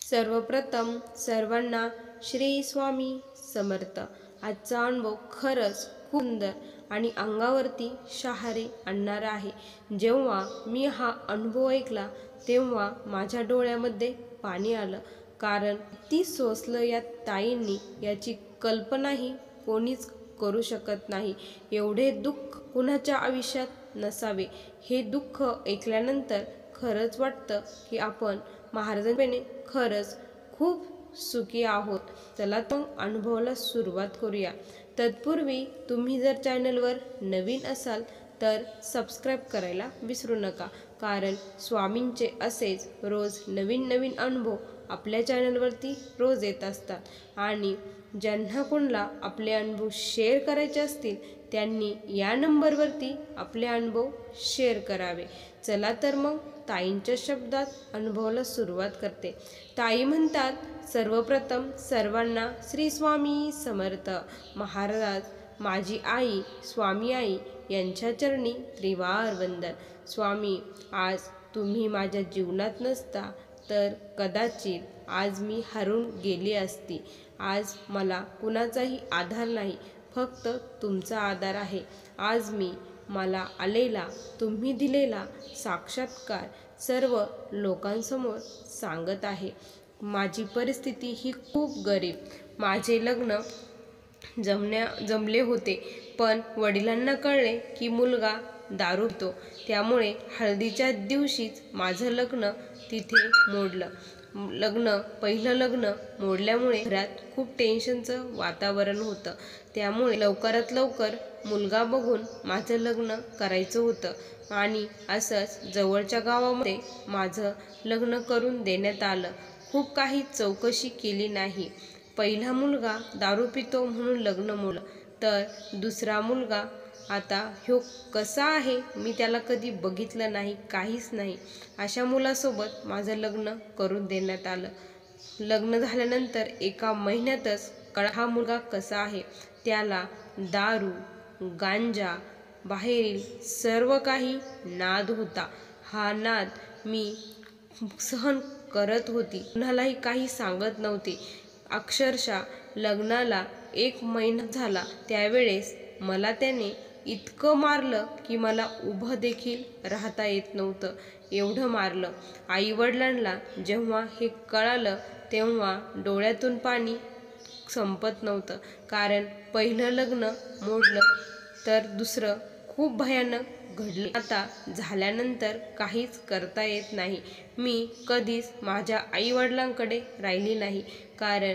सर्वप्रथम सर्वांना श्री स्वामी समर्थ। आजचा अनुभव खरंच खूप सुंदर आणि अंगावरती शहारे आणणारा आहे। जेव्हा मी हा अनुभव ऐकला तेव्हा माझ्या डोळ्यामध्ये पाणी आलं, कारण ती सोसलं या ताईंनी याची कल्पनाही कोणीच करू शकत नाही। एवढे दुःख कुणाच्या आयुष्यात नसावे। हे दुःख ऐकल्यानंतर खरंच वाटतं की आपण महाराजांपैकी खरंच खूप सुखी आहोत। चला तर अनुभवाला सुरुवात करूया। तत्पूर्वी तुम्ही जर चॅनलवर नवीन असाल तर सबस्क्राईब करायला विसरू नका, कारण स्वामींचे असेच रोज नवीन नवीन अनुभव आपल्या चॅनलवरती रोज येत असतात। आणि ज्यांना कोणाला आपले अनुभव शेअर करायचे असतील त्यांनी या नंबरवरती आपले अनुभव शेअर करावे। चला तर मग ताईंच्या शब्दात अनुभवाला सुरुवात करते। ताई म्हणतात, सर्वप्रथम सर्वांना श्री स्वामी समर्थ। महाराज, माझी आई स्वामी आई यांच्या चरणी त्रिवार वंदन। स्वामी, आज तुम्ही माझ्या जीवनात नसता तर कदाचित आज मी हरून गेली असती। आज मला कुणाचाही आधार नाही, फक्त तुमचा आधार आहे। आज मी मला आलेला तुम्ही दिलेला साक्षात्कार सर्व लोकांसमोर सांगत आहे। माझी परिस्थिती ही खूप गरीब। माझे लग्न जमले होते, पण वडिलांना कळले की मुलगा दारू पितो, त्यामुळे हळदीच्या दिवशीच माझं लग्न तिथे मोडलं। पहिलं लग्न मोडल्यामुळे घरात खूप टेन्शनचं वातावरण होतं, त्यामुळे लवकरात लवकर मुलगा बघून माझं लग्न करायचं होतं। आणि असंच जवळच्या गावामध्ये माझं लग्न करून देण्यात आलं। खूप काही चौकशी केली नाही। पहिला मुलगा दारू पितो म्हणून लग्न मोडलं, तर दुसरा मुलगा आता ह्यो कसा आहे, मी त्याला कधी बघितलं नाही, काहीच नाही, अशा मुलासोबत माझं लग्न करून देण्यात आलं। लग्न झाल्यानंतर एका महिन्यातच कळा हा मुलगा कसा आहे। त्याला दारू, गांजा, बाहेरील सर्व काही नाद होता। हा नाद मी सहन करत होती, कुणालाही काही सांगत नव्हते। अक्षरशः लग्नाला 1 महिना झाला त्यावेळेस मला त्याने इतकं मारलं की मला उभं देखील राहता येत नव्हतं, एवढं मारलं। आईवडिलांना जेव्हा हे कळालं तेव्हा डोळ्यातून पाणी संपत नव्हतं, कारण पहिलं लग्न मोडलं तर दुसरं खूप भयानक घडले। आता झाल्यानंतर काहीच करता येत नाही। मी कधीच माझ्या आईवडिलांकडे राहिली नाही, कारण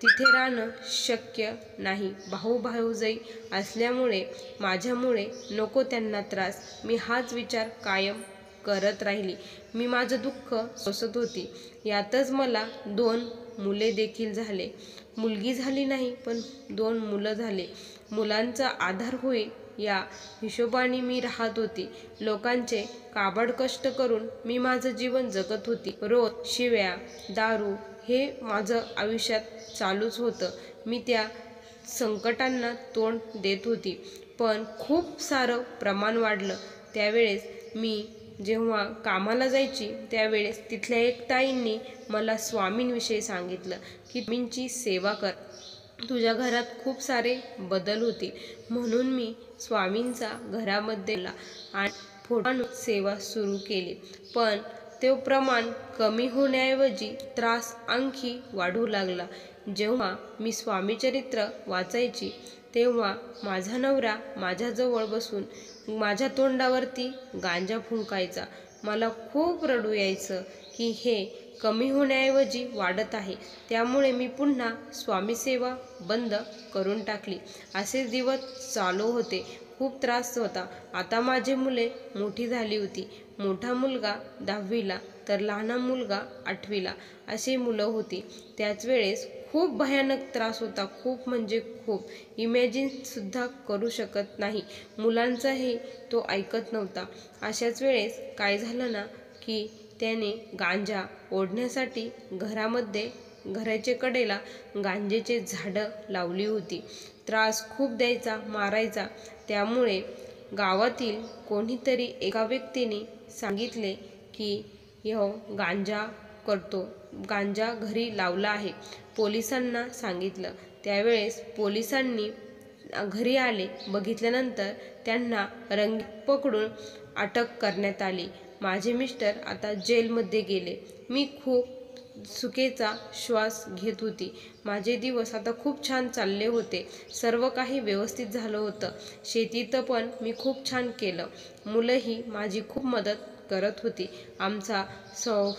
तिथे राहणं शक्य नाही। भाऊ-भाऊजाई असल्यामुळे माझ्यामुळे नको त्यांना त्रास, मी हाच विचार कायम करत राहिली। मी माझं दुःख सोसत होती। यातच मला 2 मुले देखील झाले। मुलगी झाली नाही, पण 2 मुलं झाले। मुलांचा आधार होईल या हिशोबाने मी राहत होती। लोकांचे काबाड कष्ट करून मी माझं जीवन जगत होती। रोज शिव्या, दारू हे माझं आयुष्यात चालूच होतं। मी त्या संकटांना तोंड देत होती, पण खूप सारं प्रमाण वाढलं। त्यावेळेस मी जेव्हा कामाला जायची त्यावेळेस तिथल्या एक ताईंनी मला स्वामींविषयी सांगितलं की स्वामींची सेवा कर, तुझ्या घरात खूप सारे बदल होतील। म्हणून मी स्वामींचा घरामध्ये आणि फोटो सेवा सुरू केली, पण ते प्रमाण कमी होण्याऐवजी त्रास आणखी वाढू लागला। जेव्हा मी स्वामीचरित्र वाचायची तेव्हा माझा नवरा माझ्याजवळ बसून माझ्या तोंडावरती गांजा फुंकायचा। मला खूप रडू यायचं की हे कमी होण्याऐवजी वाढत आहे, त्यामुळे मी पुन्हा स्वामीसेवा बंद करून टाकली। असे दिवस चालू होते, खूप त्रास होता। आता माझी मुले मोठी झाली होती। मोठा मुलगा 10वीला तर लहान मुलगा 8वीला अशी मुलं होती। त्याच वेळेस खूप भयानक त्रास होता, खूप म्हणजे खूप, इमॅजिन सुद्धा करू शकत नाही। मुलांचाही तो ऐकत नव्हता। अशाच वेळेस काय झालं ना की त्याने गांजा ओढण्यासाठी घराच्या कडेला गांजेचे झाडं लावली होती। त्रास खूप द्यायचा, मारायचा। त्यामुळे गावातील कोणीतरी एका व्यक्तीने सांगितले की गांजा करतो, गांजा घरी लावला आहे, पोलिसांना सांगितलं. त्यावेळेस पोलिसांनी घरी आले. बघितल्यानंतर त्यांना रंगेत पकडून अटक करण्यात आली. माझे मिस्टर आता जेलमध्ये गेले. मी खूप सुखेचा श्वास घेत होती. माझे दिवस आता खूप छान चालले होते. सर्व काही व्यवस्थित झालं होतं. शेतीत पण मी खूप छान केलं. मुलंही माझी खूप मदत करत होती. आमचा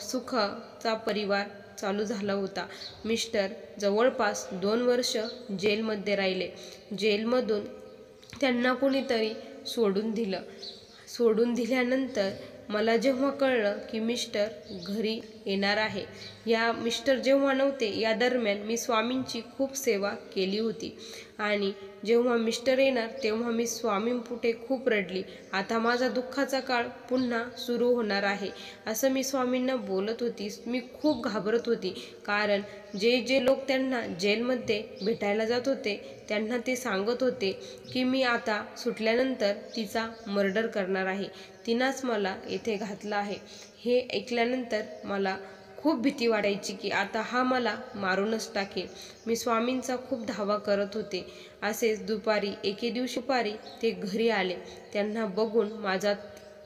सुखाचा परिवार चालू झाला होता. मिस्टर जवळपास 2 वर्ष जेलमध्ये राहिले. जेलमधून त्यांना कोणीतरी सोडून दिल्यानंतर मला जेव्हा कळलं की मिस्टर घरी येणार आहे, मिस्टर जेव्हा नव्हते या दरम्यान मी स्वामींची खूप सेवा केली होती. आणि जेव्हा मिस्टर येणार तेव्हा मी स्वामींपुढे खूप रडली. आता माझा दुःखाचा काळ पुन्हा सुरू होणार आहे असं मी स्वामींना बोलत होती. मी खूप घाबरत होती, कारण जे लोक त्यांना जेलमध्ये भेटायला जात होते त्यांना ते सांगत होते की मी आता सुटल्यानंतर तिचा मर्डर करणार आहे, तिनंच मला इथे घातलं आहे. हे ऐकल्यानंतर मला खूप भीती वाटायची की आता हा मला मारूनच टाकेल. मी स्वामींचा खूप धावा करत होते. असेच एके दिवशी दुपारी ते घरी आले. त्यांना बघून माझा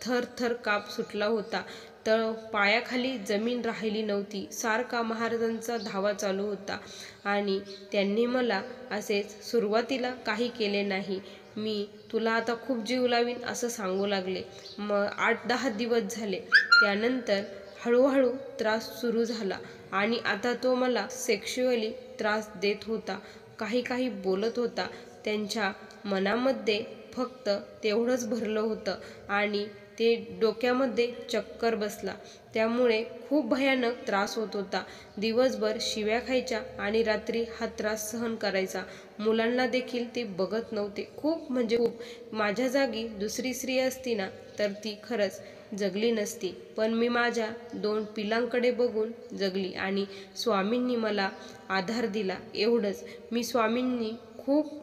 थर काप सुटला होता. तर पायाखाली जमीन राहिली नव्हती. सारखा महाराजांचा धावा चालू होता. आणि त्यांनी मला असेच सुरुवातीला काही केले नाही. मी तुला आता खूप जीव लावीन असं सांगू लागले. मग 8-10 दिवस झाले. त्यानंतर हळूहळू त्रास सुरू झाला आणि आता तो मला सेक्शुअली त्रास देत होता. काही बोलत होता. त्यांच्या मनामध्ये फक्त तेवढंच भरलं होतं आणि ते डोक्यामध्ये चक्कर बसला. त्यामुळे खूप भयानक त्रास होत होता. दिवसभर शिव्या खायच्या आणि रात्री हा त्रास सहन करायचा. मुलांना देखील ते बघत नव्हते. खूप म्हणजे खूप. माझ्या जागी दुसरी स्त्री असती ना तर ती खरंच जगली नसती. पण मी माझ्या 2 पिलांकडे बघून जगली आणि स्वामींनी मला आधार दिला. एवढंच.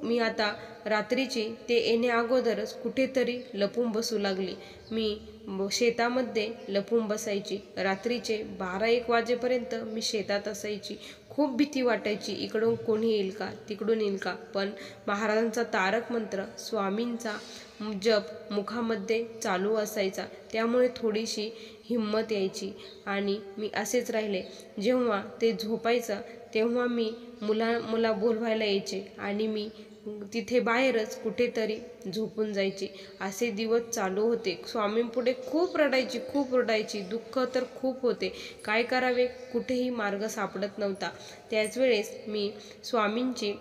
मी आता रात्रीची ते येण्या अगोदरच कुठेतरी लपून बसू लागली. मी शेतामध्ये लपून बसायची. रात्रीचे 12-1 वाजेपर्यंत मी शेतात असायची. खूप भीती वाटायची, इकडून कोणी येईल का, तिकडून येईल का. पण महाराजांचा तारक मंत्र, स्वामींचा जप मुखामध्ये चालू असायचा. त्यामुळे थोडीशी हिंमत यायची आणि मी असेच राहिले. जेव्हा ते झोपायचं तेव्हा मी मुला बोलवायला यायचे आणि मी तिथे बाहेरच कुठेतरी झोपून जायचे. असे दिवस चालू होते. स्वामींपुढे खूप रडायची. दुःख तर खूप होते. काय करावे, कुठेही मार्ग सापडत नव्हता. त्याच वेळेस मी स्वामींची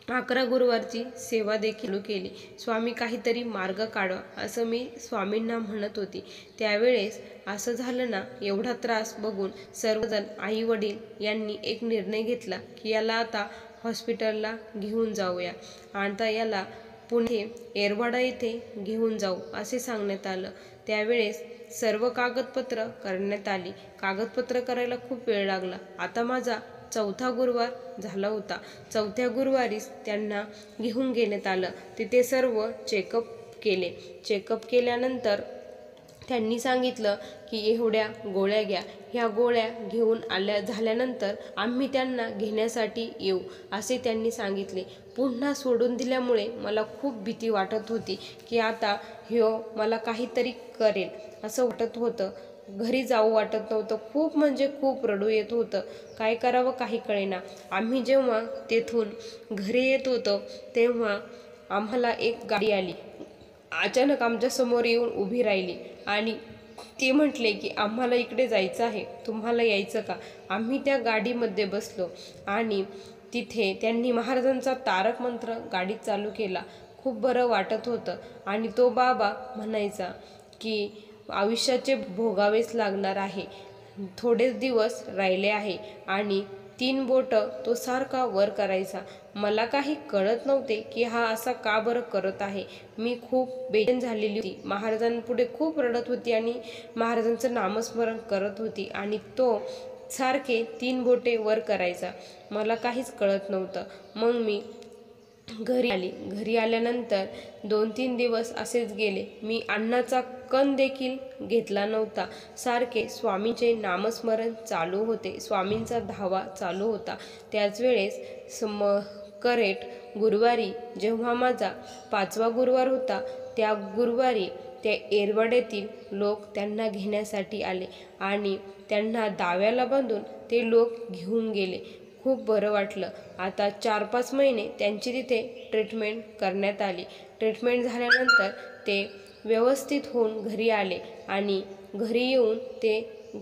11 गुरुवारची सेवा देखील केली. स्वामी काहीतरी मार्ग काढवा असं मी स्वामींना म्हणत होती. त्यावेळेस असं झालं ना, एवढा त्रास बघून सर्वजण, आई वडील यांनी एक निर्णय घेतला की याला आता हॉस्पिटलला घेऊन जाऊया. आता याला पुणे येरवाडा येथे घेऊन जाऊ असे सांगण्यात आलं. त्यावेळेस सर्व कागदपत्र करण्यात आली. कागदपत्र करायला खूप वेळ लागला. आता माझा 4था गुरुवार झाला होता. 4थ्या गुरुवारीच त्यांना घेऊन घेण्यात आलं. तिथे सर्व चेकअप केल्यानंतर त्यांनी सांगितलं की एवढ्या गोळ्या घ्या. ह्या गोळ्या घेऊन झाल्यानंतर आम्ही त्यांना घेण्यासाठी येऊ असे त्यांनी सांगितले. पुन्हा सोडून दिल्यामुळे मला खूप भीती वाटत होती की आता मला काहीतरी करेल असं वाटत होतं. घरी जाऊ वाटत नव्हतं. खूप म्हणजे खूप रडू येत होतं. काय करावं काही कळेना. आम्ही जेव्हा तेथून घरी येत होतो तेव्हा आम्हाला एक गाडी आली. अचानक आमच्या समोर येऊन उभी राहिली आणि ते म्हटले की आम्हाला इकडे जायचं आहे, तुम्हाला यायचं का. आम्ही त्या गाडीमध्ये बसलो आणि तिथे त्यांनी महाराजांचा तारक मंत्र गाडीत चालू केला. खूप बरं वाटत होतं. आणि तो बाबा म्हणायचा की आयुष्याचे भोगावेच लागणार आहे, थोडेच दिवस राहिले आहे. आणि 3 बोटं तो सारखा वर करायचा. मला काही कळत नव्हते की हा असा का बरं करत आहे. मी खूप बेचैन झालेली होती. महाराजांपुढे खूप रडत होती आणि महाराजांचं नामस्मरण करत होती आणि तो सारखे 3 बोटे वर करायचा. मला काहीच कळत नव्हतं. मग मी घरी आली. घरी आल्यानंतर 2-3 दिवस असेच गेले. मी अन्नाचा कण देखील घेतला नव्हता. सारखे स्वामींचे नामस्मरण चालू होते. स्वामींचा धावा चालू होता. त्याच वेळेस करेक्ट गुरुवारी, जेव्हा माझा 5वा गुरुवार होता, त्या गुरुवारी त्या येरवड्यातील लोक त्यांना घेण्यासाठी आले आणि त्यांना दाव्याला बांधून ते लोक घेऊन गेले. खूप बरं वाटलं. आता 4-5 महिने त्यांची तिथे ट्रीटमेंट करण्यात आली. ट्रीटमेंट झाल्यानंतर ते व्यवस्थित होऊन घरी आले आणि घरी येऊन ते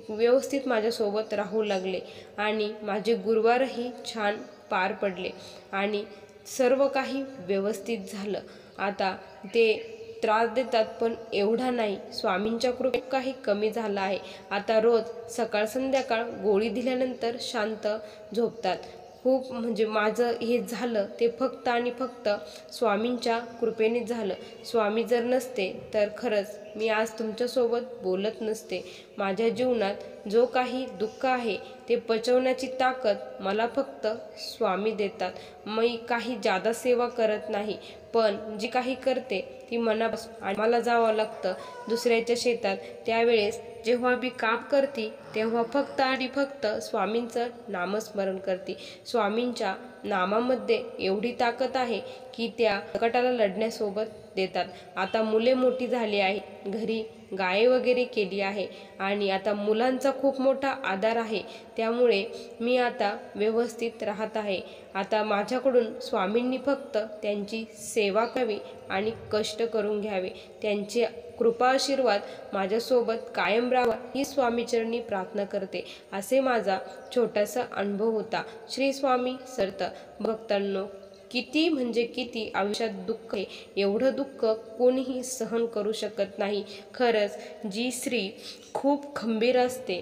व्यवस्थित माझ्यासोबत राहू लागले आणि माझे गुरुवारही छान पार पडले आणि सर्व काही व्यवस्थित झालं. आता ते त्रास देतात पण एवढा नाही. स्वामींच्या कृपेत काही कमी झाला आहे. आता रोज सकाळ संध्याकाळ गोळी दिल्यानंतर शांत झोपतात. खूप म्हणजे माझं हे झालं ते फक्त आणि फक्त स्वामींच्या कृपेनेच झालं. स्वामी जर नसते तर खरंच मी आज तुमच्यासोबत बोलत नसते. माझ्या जीवनात जो काही दुःख आहे ते पचवण्याची ताकद मला फक्त स्वामी देतात. मी काही जादा सेवा करत नाही, पण जी काही करते ती मनापासून. आणि मला जावं लागतं दुसऱ्याच्या शेतात. त्यावेळेस जेव्हा मी काम करते तेव्हा फक्त आणि फक्त स्वामींचं नामस्मरण करते. स्वामींच्या नामामध्ये एवढी ताकद आहे की त्या संकटाला लढण्यासोबत देतात. आता मुले मोठी झाली आहे, घरी गाय वगैरे केली आहे आणि आता मुलांचा खूप मोठा आधार आहे. त्यामुळे मी आता व्यवस्थित राहत आहे. आता माझ्याकडून स्वामींनी फक्त त्यांची सेवा करावी आणि कष्ट करून घ्यावे. त्यांचे कृपा आशीर्वाद माझ्यासोबत कायम राहावा ही स्वामीचरणी प्रार्थना करते. असे माझा छोटासा अनुभव होता. श्री स्वामी समर्थ. भक्तांनो, किती म्हणजे किती आयुष्यात दुःख आहे. एवढं दुःख कोणीही सहन करू शकत नाही. खरंच जी स्त्री खूप खंबीर असते,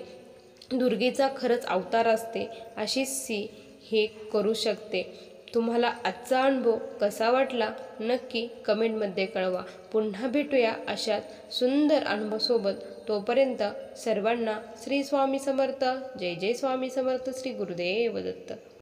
दुर्गेचा खरंच अवतार असते, अशी स्त्री हे करू शकते. तुम्हाला आजचा अनुभव कसा वाटला नक्की कमेंटमध्ये कळवा. पुन्हा भेटूया अशाच सुंदर अनुभवासोबत. तोपर्यंत सर्वांना श्री स्वामी समर्थ. जय जय स्वामी समर्थ. श्री गुरुदेव दत्त.